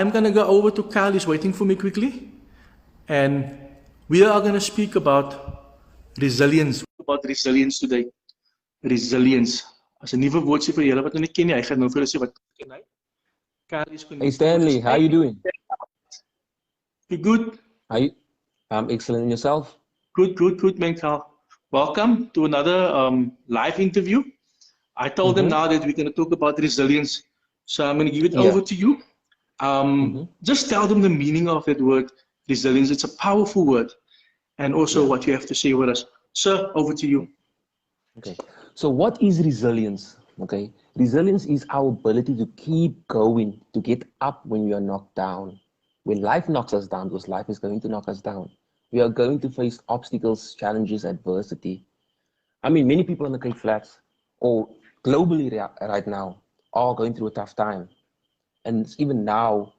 I'm going to go over to Kyle. He's waiting for me quickly. And we are going to speak about resilience. About resilience today. Resilience. As 'n nuwe woordjie vir julle wat nog nie ken nie, hy gaan nou vir julle sê wat ken hy. Kyle is Hey Stanley, how you doing? You good? I'm excellent. And yourself? Good, man, Kyle. Welcome to another live interview. I told them now that we're going to talk about resilience. So I'm going to give it over to you. Just tell them the meaning of that word, resilience. It's a powerful word. And also what you have to say with us. Sir, over to you. Okay. So what is resilience? Okay. Resilience is our ability to keep going, to get up when we are knocked down. When life knocks us down, because life is going to knock us down, we are going to face obstacles, challenges, adversity. I mean, many people in the Cape Flats or globally right now are going through a tough time. And it's even now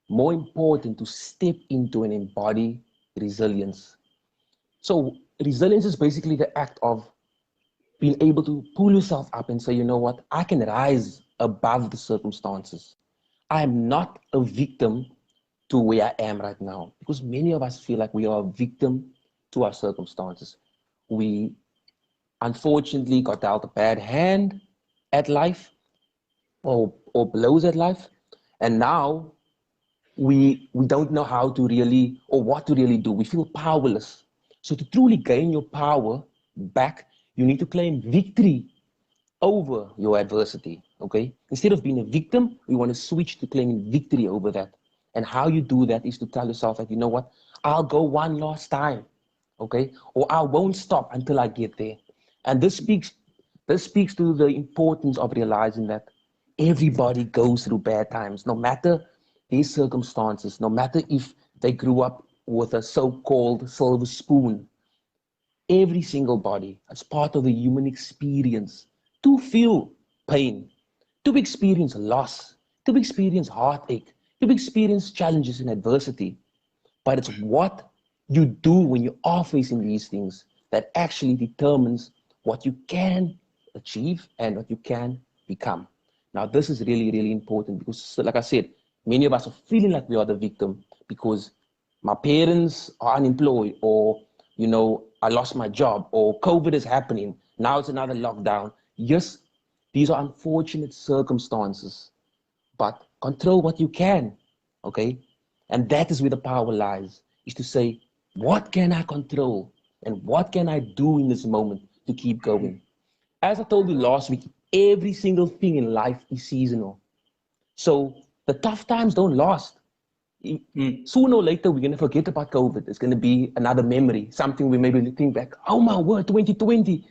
more important to step into and embody resilience. So resilience is basically the act of being able to pull yourself up and say, you know what, I can rise above the circumstances. I am not a victim to where I am right now, because many of us feel like we are a victim to our circumstances. We unfortunately got dealt a bad hand at life or blows at life, and now we don't know how to really or what to really do. We feel powerless. So to truly gain your power back, you need to claim victory over your adversity, okay? Instead of being a victim, we want to switch to claiming victory over that. And how you do that is to tell yourself that, you know what, I'll go one last time, okay? Or I won't stop until I get there. And this speaks to the importance of realizing that everybody goes through bad times, no matter their circumstances, no matter if they grew up with a so-called silver spoon. Every single body, as part of the human experience, to feel pain, to experience loss, to experience heartache, to experience challenges and adversity. But it's what you do when you are facing these things that actually determines what you can achieve and what you can become. Now, this is really, really important because, like I said, many of us are feeling like we are the victim because my parents are unemployed, or, you know, I lost my job, or COVID is happening. Now it's another lockdown. Yes, these are unfortunate circumstances, but control what you can, okay? And that is where the power lies, is to say, what can I control? And what can I do in this moment to keep going? As I told you last week, every single thing in life is seasonal. So the tough times don't last. Sooner or later, we're going to forget about COVID. It's going to be another memory, something we maybe think back, oh my word, 2020.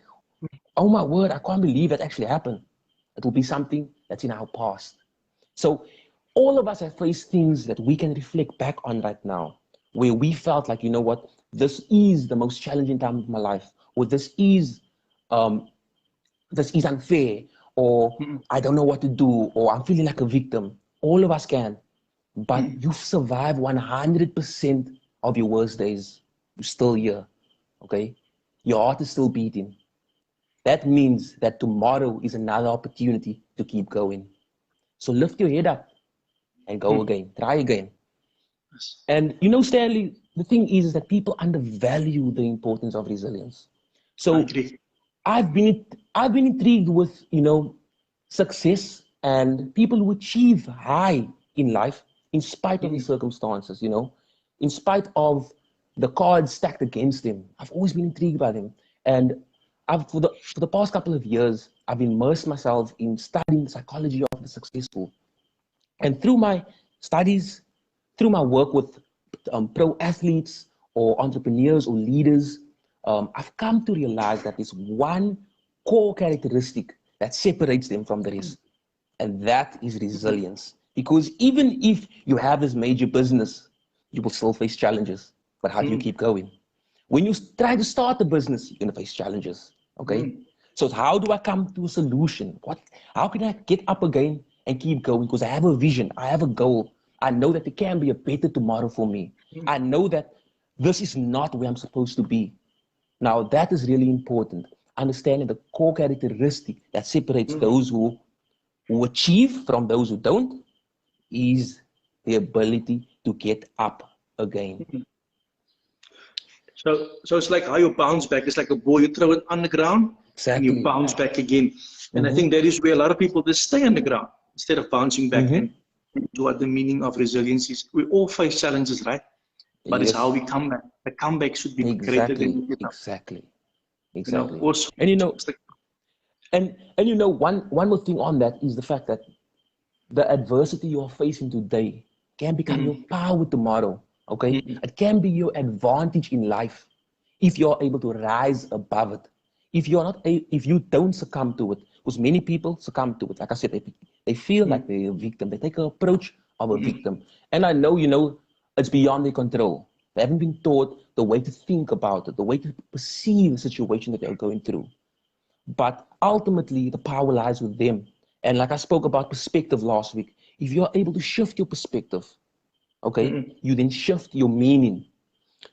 Oh my word, I can't believe that actually happened. It will be something that's in our past. So all of us have faced things that we can reflect back on right now, where we felt like, you know what, this is the most challenging time of my life, or this is unfair, or I don't know what to do, or I'm feeling like a victim. All of us can. But you've survived 100% of your worst days. You're still here, okay? Your heart is still beating. That means that tomorrow is another opportunity to keep going. So lift your head up and go again, try again. And you know, Stanley, the thing is that people undervalue the importance of resilience. So I've been intrigued with, you know, success and people who achieve high in life in spite of the circumstances, you know, in spite of the cards stacked against them. I've always been intrigued by them. And for the past couple of years, I've immersed myself in studying the psychology of the successful. And through my studies, through my work with pro athletes or entrepreneurs or leaders, I've come to realize that there's one core characteristic that separates them from the rest. And that is resilience. Because even if you have this major business, you will still face challenges. But how do you keep going? When you try to start a business, you're going to face challenges. Okay? So how do I come to a solution? How can I get up again and keep going? Because I have a vision. I have a goal. I know that there can be a better tomorrow for me. I know that this is not where I'm supposed to be. Now, that is really important. Understanding the core characteristic that separates those who achieve from those who don't is the ability to get up again. So it's like how you bounce back. It's like a ball, you throw it on the ground and you bounce back again. And I think that is where a lot of people just stay on the ground instead of bouncing back. And what the meaning of resilience is. We all face challenges, right? But it's how we come back. The comeback should be greater than exactly. You know, also, and one more thing on that is the fact that the adversity you're facing today can become your power tomorrow. Okay, it can be your advantage in life if you're able to rise above it. If you don't succumb to it, because many people succumb to it. Like I said, they feel like they're a victim. They take an approach of a victim, and I know it's beyond their control. They haven't been taught the way to think about it, the way to perceive the situation that they're going through. But ultimately, the power lies with them. And like I spoke about perspective last week, if you're able to shift your perspective, okay, you then shift your meaning.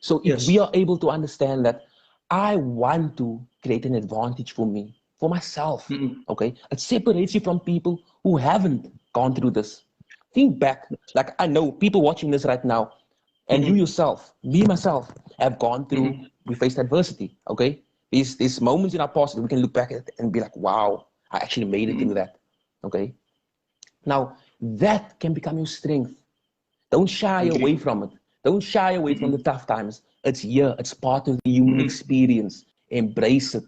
So if we are able to understand that I want to create an advantage for me, for myself, okay, it separates you from people who haven't gone through this. Think back, like I know people watching this right now, and you yourself, me myself, have gone through, we faced adversity, okay? These moments in our past that we can look back at and be like, wow, I actually made it through that, okay? Now, that can become your strength. Don't shy away from it. Don't shy away from the tough times. It's here, it's part of the human experience. Embrace it,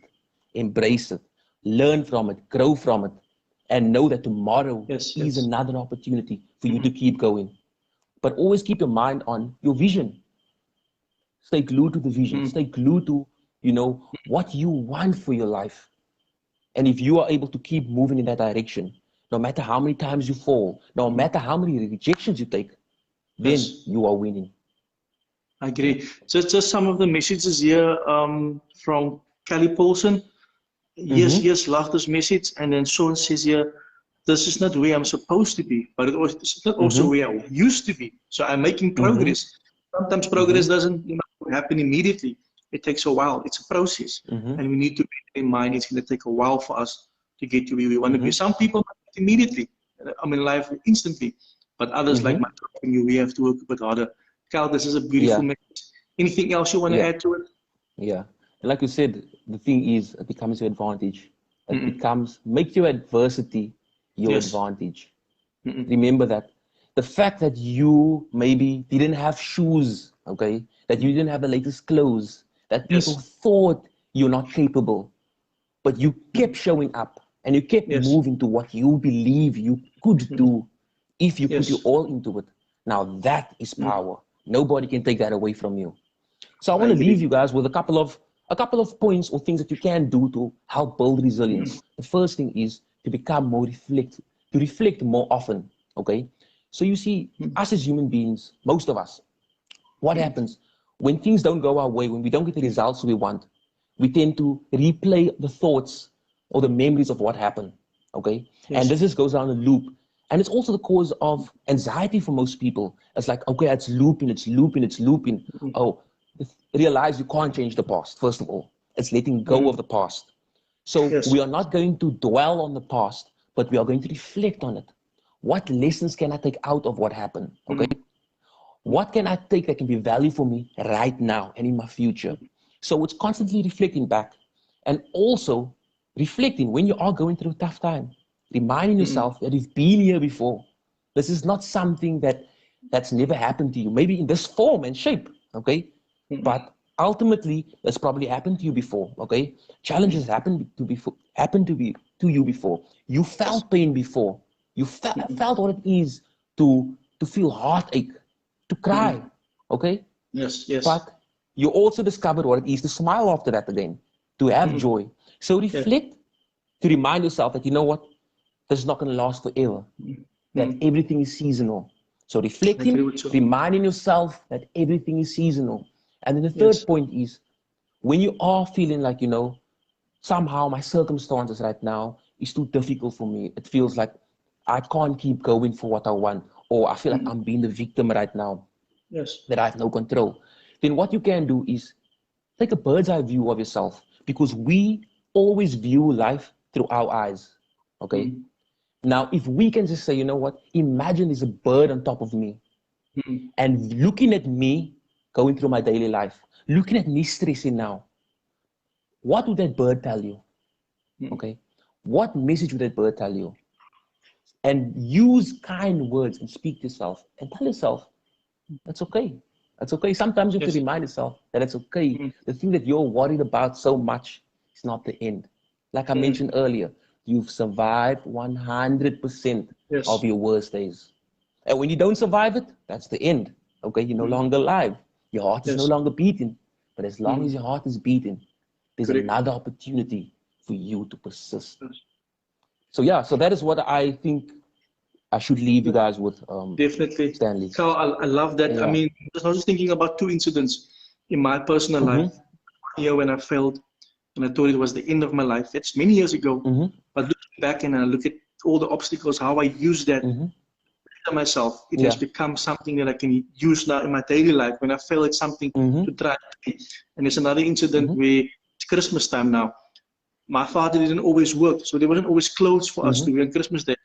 embrace it. Learn from it, grow from it, and know that tomorrow is another opportunity for you to keep going. But always keep your mind on your vision. Stay glued to the vision. Stay glued to, what you want for your life. And if you are able to keep moving in that direction, no matter how many times you fall, no matter how many rejections you take, then you are winning. I agree. Just some of the messages here from Kelly Paulson. Yes, love this message. And then Sean says here, this is not where I'm supposed to be, but it's not also where I used to be. So I'm making progress. Sometimes progress doesn't happen immediately. It takes a while. It's a process. And we need to bear in mind it's going to take a while for us to get to where we want to be. Some people immediately, life instantly, but others like myself and you, we have to work a bit harder. Cal, this is a beautiful message. Anything else you want to add to it? Yeah. And like you said, the thing is, it becomes your advantage. It make your adversity your advantage. Remember that. The fact that you maybe didn't have shoes, okay, that you didn't have the latest clothes, that people thought you're not capable, but you kept showing up and you kept moving to what you believe you could do if you put your all into it. Now that is power. Nobody can take that away from you. So I want to leave you guys with a couple of points or things that you can do to help build resilience. The first thing is to become more to reflect more often, okay? So you see, us as human beings, most of us, what happens when things don't go our way, when we don't get the results we want, we tend to replay the thoughts or the memories of what happened, okay? And this just goes down a loop. And it's also the cause of anxiety for most people. It's like, okay, it's looping. Oh, realize you can't change the past, first of all. It's letting go of the past. So we are not going to dwell on the past, but we are going to reflect on it. What lessons can I take out of what happened? Okay. What can I take that can be value for me right now and in my future? So it's constantly reflecting back and also reflecting when you are going through a tough time, reminding yourself that you've been here before. This is not something that's never happened to you, maybe in this form and shape. Okay. But ultimately, that's probably happened to you before. Okay. Challenges happened to you before. You felt pain before. You felt what it is to feel heartache, to cry, okay? Yes. But you also discovered what it is to smile after that again, to have joy. So reflect, to remind yourself that, you know what, this is not going to last forever, that everything is seasonal. So reflecting, reminding yourself that everything is seasonal. And then the third point is, when you are feeling like, somehow my circumstances right now is too difficult for me, it feels like I can't keep going for what I want, or I feel like I'm being the victim right now, that I have no control. Then what you can do is take a bird's eye view of yourself, because we always view life through our eyes, okay? Now, if we can just say, you know what, imagine there's a bird on top of me, and looking at me going through my daily life, looking at me stressing now, what would that bird tell you? Okay. What message would that bird tell you? And use kind words and speak to yourself and tell yourself, that's okay. That's okay. Sometimes you have to remind yourself that it's okay. The thing that you're worried about so much is not the end. Like I mentioned earlier, you've survived 100% of your worst days. And when you don't survive it, that's the end. Okay, you're no longer alive. Your heart is no longer beating. But as long as your heart is beating, there's another opportunity for you to persist. So yeah, so that is what I think I should leave you guys with. Definitely, Stanley. Carl, I love that. I mean, I was just thinking about two incidents in my personal life. Here when I failed, and I thought it was the end of my life. That's many years ago. But looking back and I look at all the obstacles, how I use that to myself, it has become something that I can use now in my daily life. When I fail at something, to try. And there's another incident where it's Christmas time now. My father didn't always work, so there wasn't always clothes for us to wear on Christmas Day.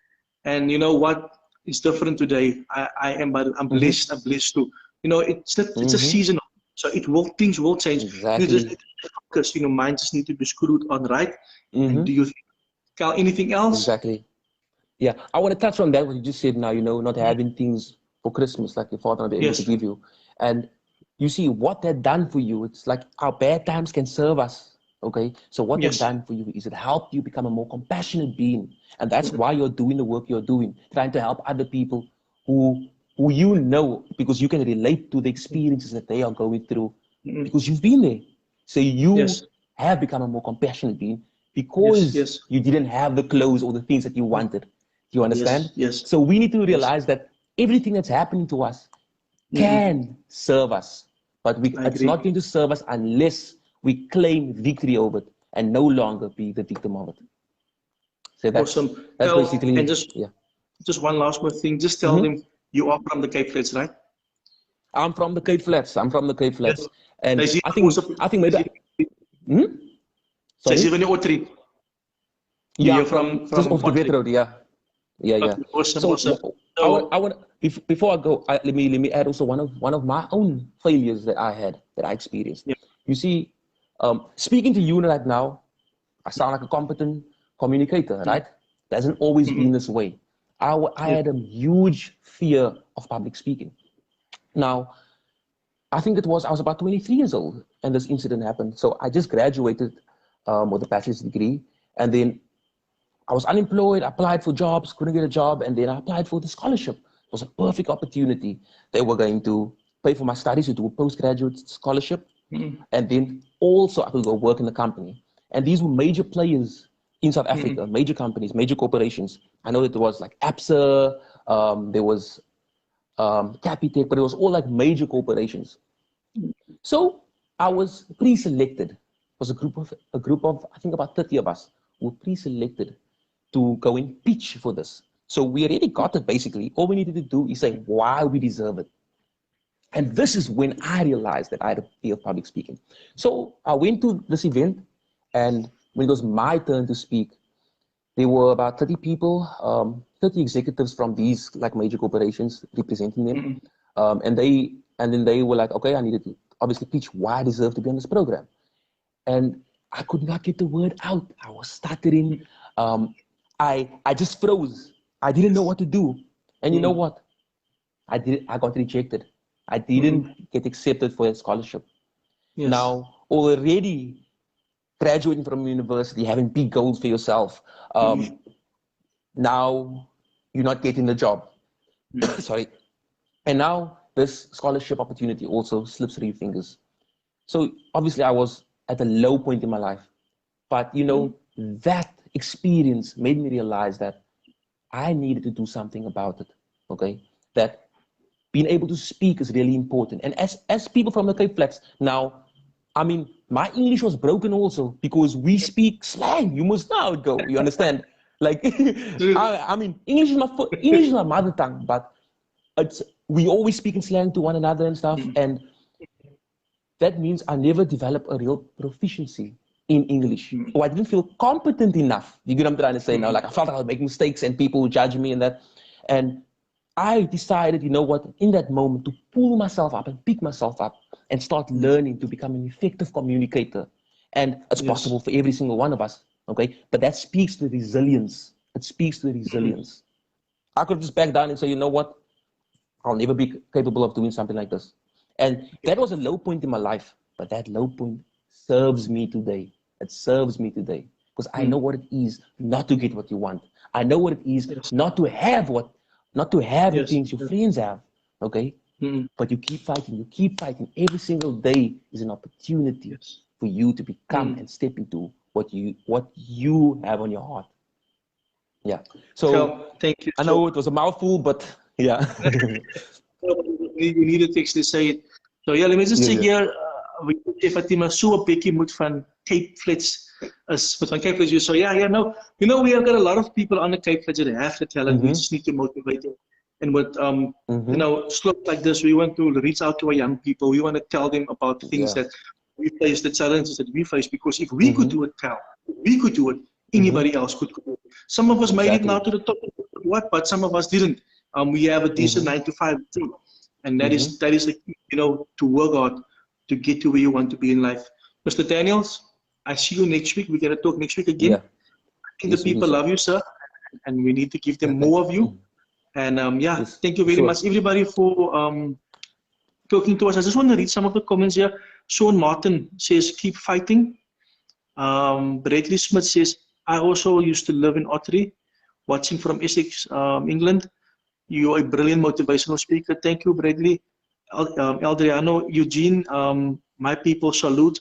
And you know what? It's different today. I'm blessed. I'm blessed too. You know, it's a seasonal. So things will change. Exactly. You just need to focus. You know, mind just need to be screwed on right. And do you think, Carl, anything else? Exactly. Yeah, I want to touch on that what you just said now. You know, not having things for Christmas like your father not able to give you, and you see what they've done for you. It's like our bad times can serve us. Okay, so what they've done for you is it helped you become a more compassionate being, and that's why you're doing the work you're doing, trying to help other people who you know, because you can relate to the experiences that they are going through, because you've been there. So you have become a more compassionate being because you didn't have the clothes or the things that you wanted. Do you understand? Yes. So we need to realize that everything that's happening to us can serve us, but it's not going to serve us unless we claim victory over it and no longer be the victim of it. So that's, awesome. That's basically, and just one last more thing. Just tell them you are from the Cape Flats, right? I'm from the Cape Flats. Yes. And I think maybe. Sorry? Sorry? Yeah, you're from just off the Road. Yeah. Awesome. So I want before I go, let me add also one of my own failures that I experienced. You see, speaking to you right now, I sound like a competent communicator, right? It hasn't always been this way. I had a huge fear of public speaking. Now, I think I was about 23 years old and this incident happened. So I just graduated with a bachelor's degree, and then I was unemployed, applied for jobs, couldn't get a job, and then I applied for the scholarship. It was a perfect opportunity. They were going to pay for my studies to do a postgraduate scholarship, and then also I could go work in the company. And these were major players in South Africa, major companies, major corporations. I know that there was like Absa, there was Capitec, but it was all like major corporations. So I was pre-selected. It was a group of I think about 30 of us who were pre-selected to go and pitch for this. So we already got it basically. All we needed to do is say why we deserve it. And this is when I realized that I had a fear of public speaking. So I went to this event, and when it was my turn to speak, there were about 30 people, 30 executives from these like major corporations representing them. And then they were like, okay, I needed to obviously pitch why I deserve to be on this program. And I could not get the word out. I was stuttering. I just froze. I didn't know what to do. And you know what? I got rejected. I didn't get accepted for a scholarship. Now, already graduating from university, having big goals for yourself, now you're not getting the job. Sorry. And now this scholarship opportunity also slips through your fingers. So obviously I was at a low point in my life. But you know, that experience made me realize that I needed to do something about it. Okay? That being able to speak is really important. And as people from the Cape Flats, now, I mean, my English was broken also because we speak slang. You must know how it go. You understand? Like, I mean, English is my mother tongue, but we always speak in slang to one another and stuff. And that means I never developed a real proficiency in English. Or I didn't feel competent enough. You get what I'm trying to say now? Like I felt like I was making mistakes and people would judge me and that. And I decided, you know what, in that moment to pull myself up and pick myself up and start learning to become an effective communicator. And it's possible for every single one of us, okay? But that speaks to resilience. It speaks to resilience. I could just back down and say, you know what, I'll never be capable of doing something like this. And that was a low point in my life, but that low point serves me today. It serves me today because I know what it is not to get what you want. I know what it is not to have the things your friends have, okay? But you keep fighting, you keep fighting. Every single day is an opportunity for you to become and step into what you have on your heart. Yeah. So thank you. I know it was a mouthful, but yeah. You needed to actually say it. So yeah, let me just say here, Fatima, so 'n bietjie moet van Cape Flats is met van Cape Flats. So yeah, no, you know, we have got a lot of people on the Cape Flats that have the talent. We just need to motivate them. And with you know, slopes like this, we want to reach out to our young people. We want to tell them about things that we face, the challenges that we face. Because if we could do it, if we could do it, anybody else could do it. Some of us made it now to the top, but some of us didn't. We have a decent 9 to 5 job, and that is a key, you know, to work hard to get to where you want to be in life. Mr. Daniels, I see you next week. We're gonna talk next week again. I think the people love you, sir, and we need to give them more of you. And thank you very much, everybody, for talking to us. I just want to read some of the comments here. Sean Martin says, "Keep fighting." Bradley Smith says, "I also used to live in Ottery, watching from Essex, England. You are a brilliant motivational speaker." Thank you, Bradley. Eldriano, Eugene, my people salute.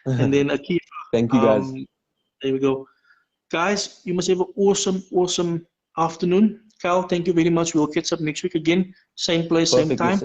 And then Akif. Thank you, guys. There we go. Guys, you must have an awesome afternoon. Kyle, thank you very much. We'll catch up next week again. Same place, same time.